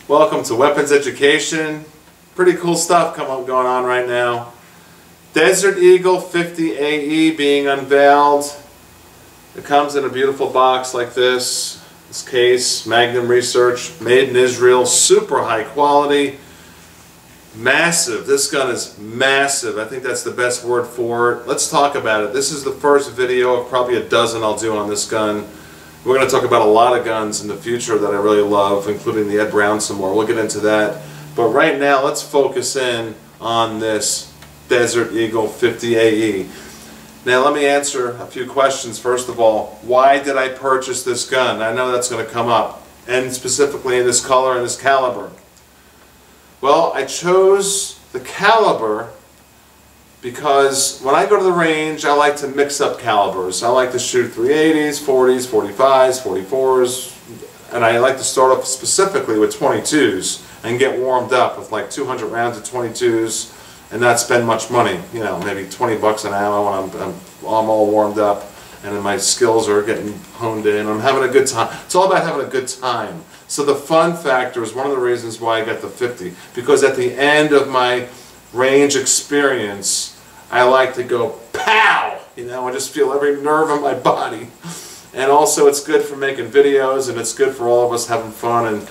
Welcome to Weapons Education. Pretty cool stuff going on right now. Desert Eagle 50 AE being unveiled. It comes in a beautiful box like this. This case, Magnum Research, made in Israel, super high quality. Massive. This gun is massive. I think that's the best word for it. Let's talk about it. This is the first video of probably a dozen I'll do on this gun. We're going to talk about a lot of guns in the future that I really love, including the Ed Brown some more. We'll get into that. But right now, let's focus in on this Desert Eagle 50 AE. Now let me answer a few questions. First of all, why did I purchase this gun? I know that's going to come up, and specifically in this color and this caliber. Well, I chose the caliber because when I go to the range, I like to mix up calibers. I like to shoot 380s, 40s, 45s, 44s, and I like to start off specifically with 22s and get warmed up with like 200 rounds of 22s and not spend much money. You know, maybe 20 bucks an ammo when I'm all warmed up and my skills are getting honed in. I'm having a good time. It's all about having a good time. So the fun factor is one of the reasons why I got the 50, because at the end of my range experience, I like to go pow! You know, I just feel every nerve in my body. And also it's good for making videos, and it's good for all of us having fun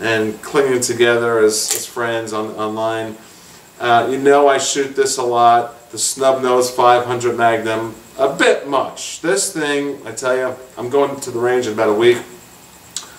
and clinging together as friends online. You know I shoot this a lot. The snub nose 500 Magnum, a bit much. This thing, I tell you, I'm going to the range in about a week.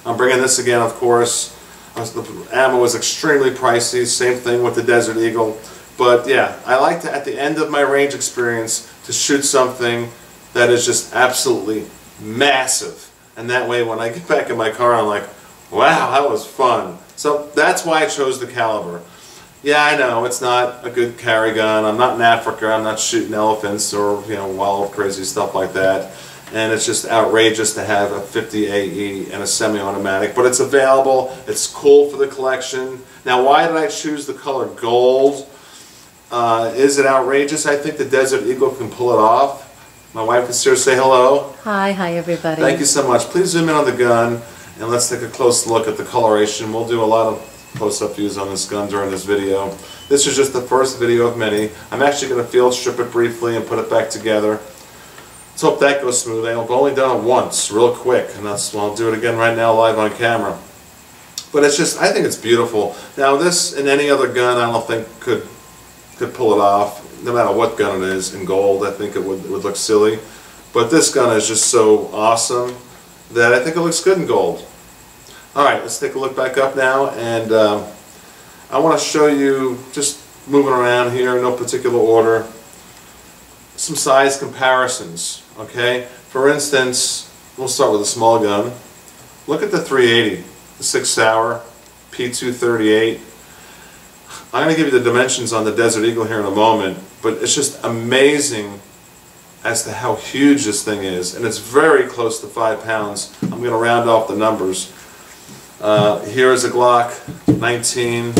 I'm bringing this again, of course. The ammo is extremely pricey. Same thing with the Desert Eagle. But yeah, I like to, at the end of my range experience, to shoot something that is just absolutely massive. And that way, when I get back in my car, I'm like, wow, that was fun. So that's why I chose the caliber. Yeah, I know, it's not a good carry gun. I'm not in Africa. I'm not shooting elephants or, you know, wild, crazy stuff like that. And it's just outrageous to have a 50 AE and a semi-automatic. But it's available. It's cool for the collection. Now, why did I choose the color gold? Is it outrageous? I think the Desert Eagle can pull it off. My wife is here to say hello. Hi everybody. Thank you so much. Please zoom in on the gun and let's take a close look at the coloration. We'll do a lot of close-up views on this gun during this video. This is just the first video of many. I'm actually going to field strip it briefly and put it back together. Let's hope that goes smooth. I've only done it once, real quick, and I'll do it again right now live on camera. But it's just, I think it's beautiful. Now this, in any other gun, I don't think could pull it off. No matter what gun it is, in gold, I think it would look silly. But this gun is just so awesome that I think it looks good in gold. Alright, let's take a look back up now, and I want to show you, just moving around here in no particular order, some size comparisons. Okay? For instance, we'll start with a small gun. Look at the 380, the 6 Sauer P238. I'm going to give you the dimensions on the Desert Eagle here in a moment, but it's just amazing as to how huge this thing is, and it's very close to 5 pounds. I'm going to round off the numbers. Here is a Glock 19.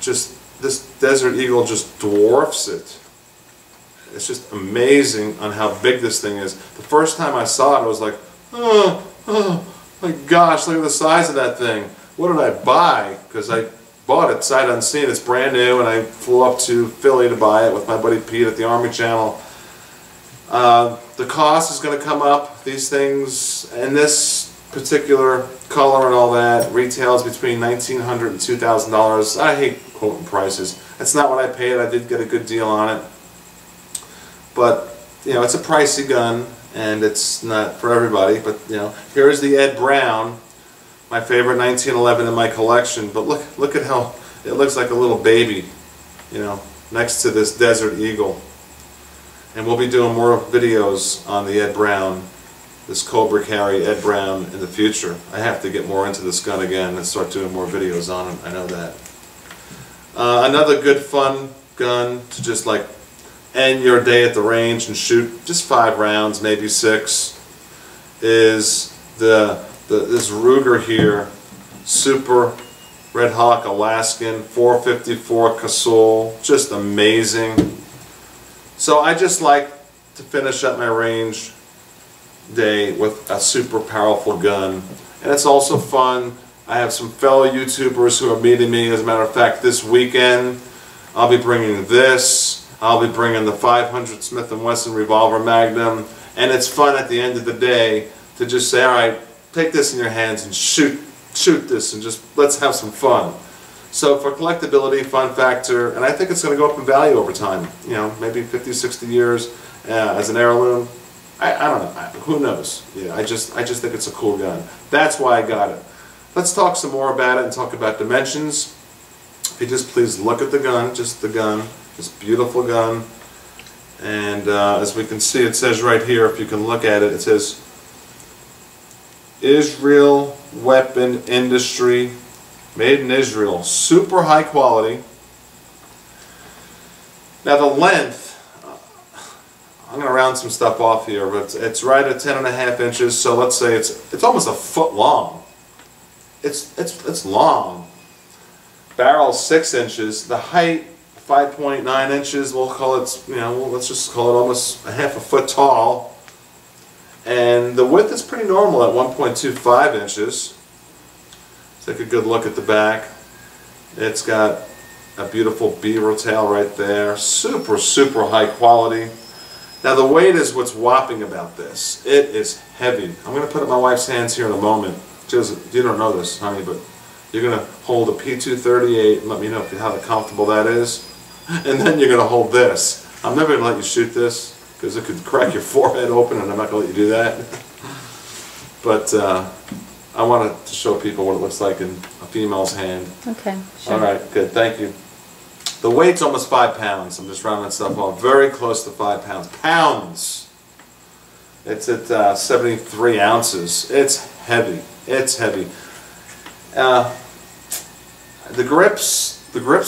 This Desert Eagle just dwarfs it. It's just amazing on how big this thing is. The first time I saw it, I was like, oh my gosh, look at the size of that thing. What did I buy? Because I bought it sight unseen. It's brand new, and I flew up to Philly to buy it with my buddy Pete at the Army Channel. The cost is going to come up. These things, and this particular color and all that, retails between $1,900 and $2,000. I hate quoting prices. That's not what I paid. I did get a good deal on it. But, you know, it's a pricey gun, and it's not for everybody. But, you know, here's the Ed Brown, my favorite 1911 in my collection. But look at how it looks like a little baby, you know, next to this Desert Eagle. And we'll be doing more videos on the Ed Brown, this Cobra Carry Ed Brown, in the future. I have to get more into this gun again and start doing more videos on it. I know that. Another good fun gun to just like end your day at the range and shoot just 5 rounds, maybe 6, is this Ruger here, Super Red Hawk Alaskan 454 Casull, just amazing. So I just like to finish up my range day with a super powerful gun, and it's also fun I have some fellow YouTubers who are meeting me. As a matter of fact, this weekend I'll be bringing this. I'll be bringing the 500 Smith & Wesson Revolver Magnum. And it's fun at the end of the day to just say, all right, take this in your hands and shoot this and just let's have some fun. So for collectability, fun factor, and I think it's going to go up in value over time. You know, maybe 50, 60 years as an heirloom. I don't know. Who knows? Yeah, I just think it's a cool gun. That's why I got it. Let's talk some more about it and talk about dimensions. If you just please look at the gun, just the gun, this beautiful gun. And as we can see, it says right here, if you can look at it, it says Israel Weapon Industry, made in Israel, super high quality. Now the length, I'm going to round some stuff off here, but it's right at 10.5 inches, so let's say it's almost a foot long. It's long. Barrel 6 inches. The height 5.9 inches. We'll call it, you know, let's just call it almost a half a foot tall. And the width is pretty normal at 1.25 inches. Take a good look at the back. It's got a beautiful beaver tail right there. Super, super high quality. Now the weight is what's whopping about this. It is heavy. I'm going to put it in my wife's hands here in a moment. You don't know this, honey, but you're going to hold a P238 and let me know how comfortable that is. And then you're going to hold this. I'm never going to let you shoot this because it could crack your forehead open and I'm not going to let you do that. But I wanted to show people what it looks like in a female's hand. Okay, sure. All right, good, thank you. The weight's almost 5 pounds. I'm just rounding stuff off. Very close to 5 pounds. Pounds! It's at 73 ounces. It's heavy. It's heavy. The grips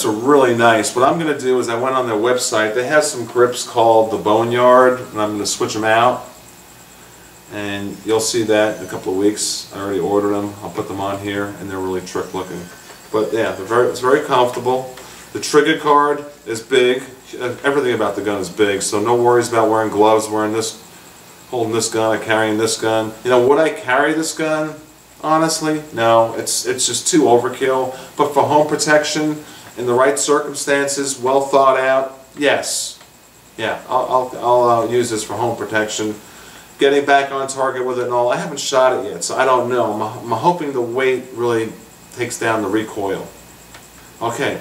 are really nice. What I'm going to do is I went on their website. They have some grips called the Boneyard, and I'm going to switch them out. And you'll see that in a couple of weeks. I already ordered them. I'll put them on here, and they're really trick looking. But yeah, it's very comfortable. The trigger guard is big. Everything about the gun is big, so no worries about wearing gloves, wearing this, holding this gun, or carrying this gun. You know, would I carry this gun? Honestly, no. It's just too overkill. But for home protection, in the right circumstances, well thought out, yes. Yeah, I'll use this for home protection. Getting back on target with it and all, I haven't shot it yet, so I don't know. I'm hoping the weight really takes down the recoil. Okay,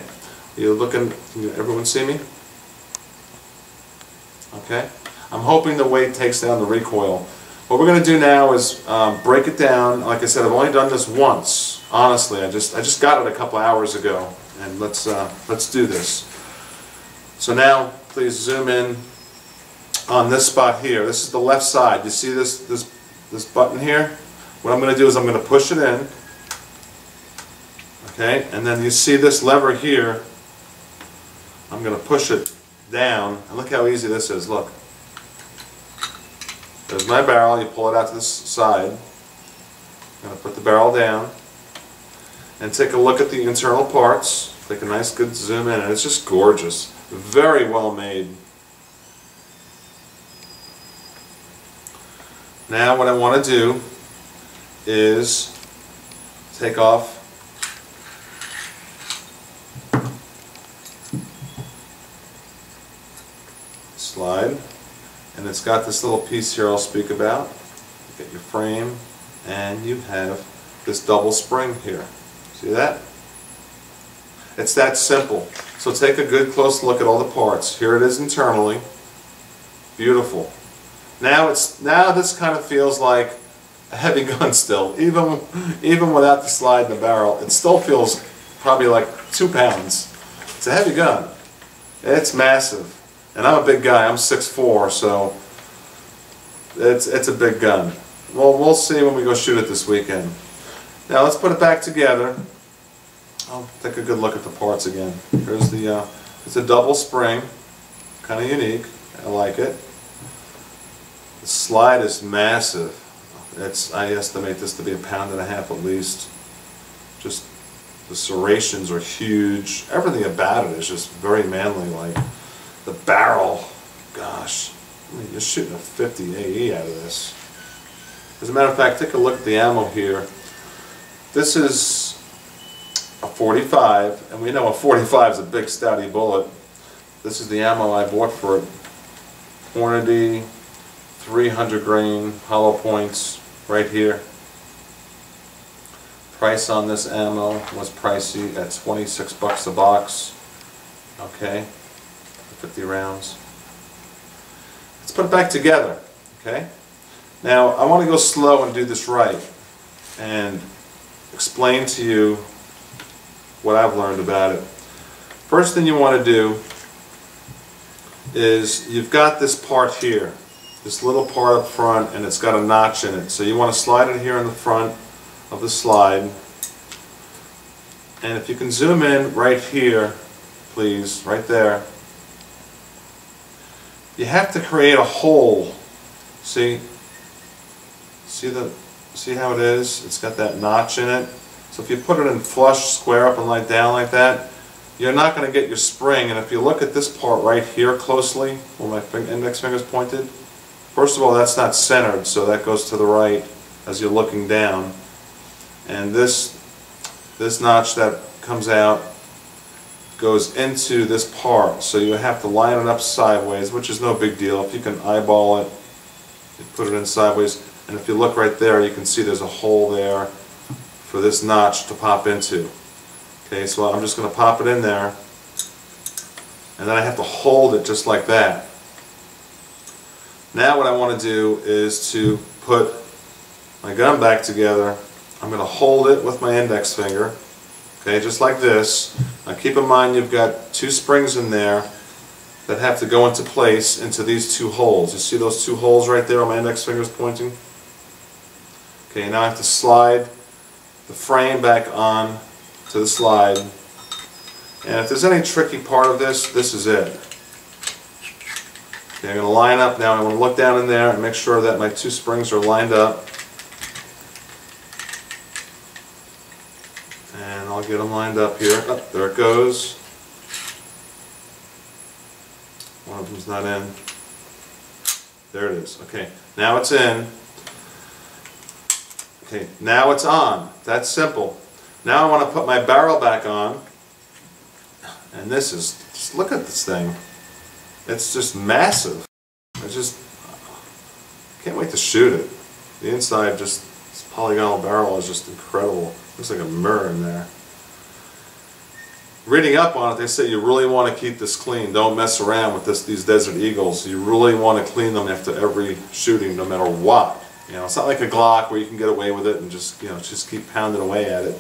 you're looking, can everyone see me? Okay, I'm hoping the weight takes down the recoil. What we're going to do now is break it down. Like I said, I've only done this once. Honestly, I just got it a couple hours ago, and let's do this. So now, please zoom in on this spot here. This is the left side. You see this button here? What I'm going to do is I'm going to push it in. Okay, and then you see this lever here. I'm going to push it down, and look how easy this is. Look. There's my barrel. You pull it out to this side. I'm going to put the barrel down and take a look at the internal parts. Take a nice good zoom in, and it's just gorgeous. Very well made. Now what I want to do is take off slide, and it's got this little piece here I'll speak about. You get your frame, and you have this double spring here. See that? It's that simple. So take a good close look at all the parts. Here it is internally. Beautiful. Now this kind of feels like a heavy gun still. Even without the slide in the barrel, it still feels probably like 2 pounds. It's a heavy gun. It's massive. And I'm a big guy. I'm 6'4", so it's a big gun. Well, we'll see when we go shoot it this weekend. Now let's put it back together. I'll take a good look at the parts again. Here's the it's a double spring, kind of unique. I like it. The slide is massive. I estimate this to be 1.5 pounds at least. Just the serrations are huge. Everything about it is just very manly. Like the barrel, gosh, I mean, you're shooting a 50 AE out of this. As a matter of fact, take a look at the ammo here. This is a 45, and we know a 45 is a big stouty bullet. This is the ammo I bought for it. Hornady, 300 grain, hollow points, right here. Price on this ammo was pricey at 26 bucks a box. Okay, 50 rounds. Let's put it back together, okay? Now, I want to go slow and do this right and explain to you what I've learned about it. First thing you want to do is you've got this part here, this little part up front, and it's got a notch in it. So you want to slide it here in the front of the slide. And if you can zoom in right here, please, right there, you have to create a hole. See how it is? It's got that notch in it. So if you put it in flush, square up and lie down like that, you're not going to get your spring. And if you look at this part right here closely, where my index finger is pointed, first of all, that's not centered, so that goes to the right as you're looking down. And this notch that comes out goes into this part, so you have to line it up sideways, which is no big deal. If you can eyeball it, you put it in sideways, and if you look right there, you can see there's a hole there for this notch to pop into. Okay, so I'm just going to pop it in there, and then I have to hold it just like that. Now what I want to do is to put my gun back together. I'm going to hold it with my index finger, okay, just like this. Now keep in mind you've got two springs in there that have to go into place into these two holes. You see those two holes right there where my index finger is pointing? Okay, now I have to slide the frame back on to the slide. And if there's any tricky part of this, this is it. Okay, I'm going to line up now. I want to look down in there and make sure that my two springs are lined up. And I'll get them lined up here. Oh, there it goes. One of them's not in. There it is. Okay, now it's in. Okay, now it's on. That's simple. Now I want to put my barrel back on. And this is, just look at this thing. It's just massive. I just can't wait to shoot it. The inside, just this polygonal barrel is just incredible. Looks like a mirror in there. Reading up on it, they say you really want to keep this clean. Don't mess around with these Desert Eagles. You really want to clean them after every shooting, no matter what. You know, it's not like a Glock where you can get away with it and just, you know, just keep pounding away at it.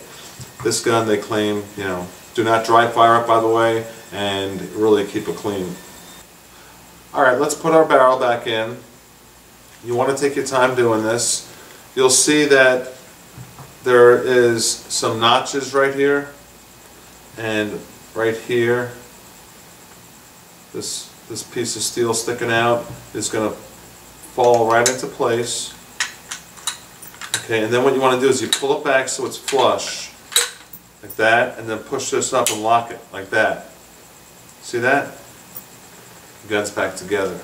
This gun, they claim, you know, do not dry fire it, by the way, and really keep it clean. Alright, let's put our barrel back in. You want to take your time doing this. You'll see that there is some notches right here and right here. This piece of steel sticking out is going to fall right into place. Okay, and then what you want to do is you pull it back so it's flush, like that, and then push this up and lock it, like that. See that? The gun's back together.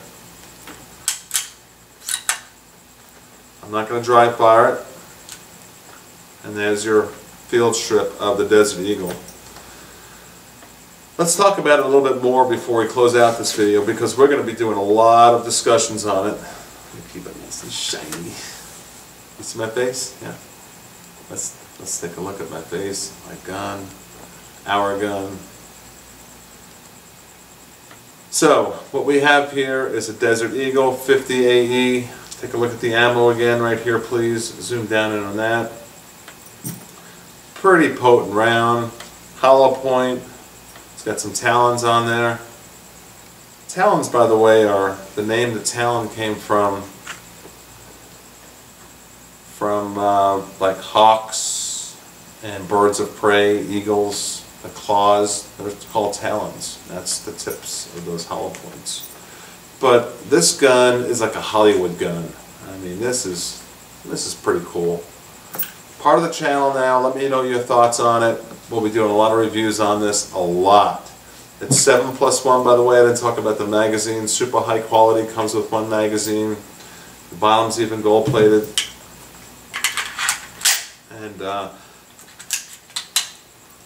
I'm not going to dry fire it. And there's your field strip of the Desert Eagle. Let's talk about it a little bit more before we close out this video, because we're going to be doing a lot of discussions on it. Let me keep it nice and shiny. You see my face? Yeah. Let's take a look at my face, my gun, our gun. So, what we have here is a Desert Eagle 50 AE. Take a look at the ammo again right here, please. Zoom down in on that. Pretty potent round. Hollow point. It's got some talons on there. Talons, by the way, are the name the talon came from like hawks and birds of prey, eagles. The claws, they're called talons. That's the tips of those hollow points. But this gun is like a Hollywood gun. I mean, this is pretty cool. Part of the channel now. Let me know your thoughts on it. We'll be doing a lot of reviews on this, a lot. It's 7+1, by the way. I didn't talk about the magazine. Super high quality, comes with one magazine. The bottom's even gold plated. And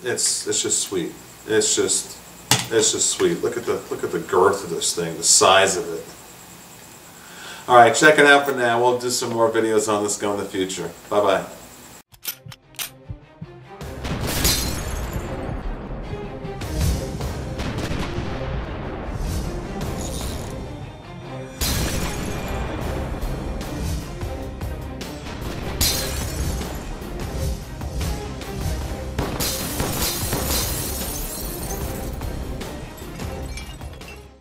it's just sweet. It's just sweet. Look at the girth of this thing, the size of it. All right, check it out for now. We'll do some more videos on this in the future. Bye bye.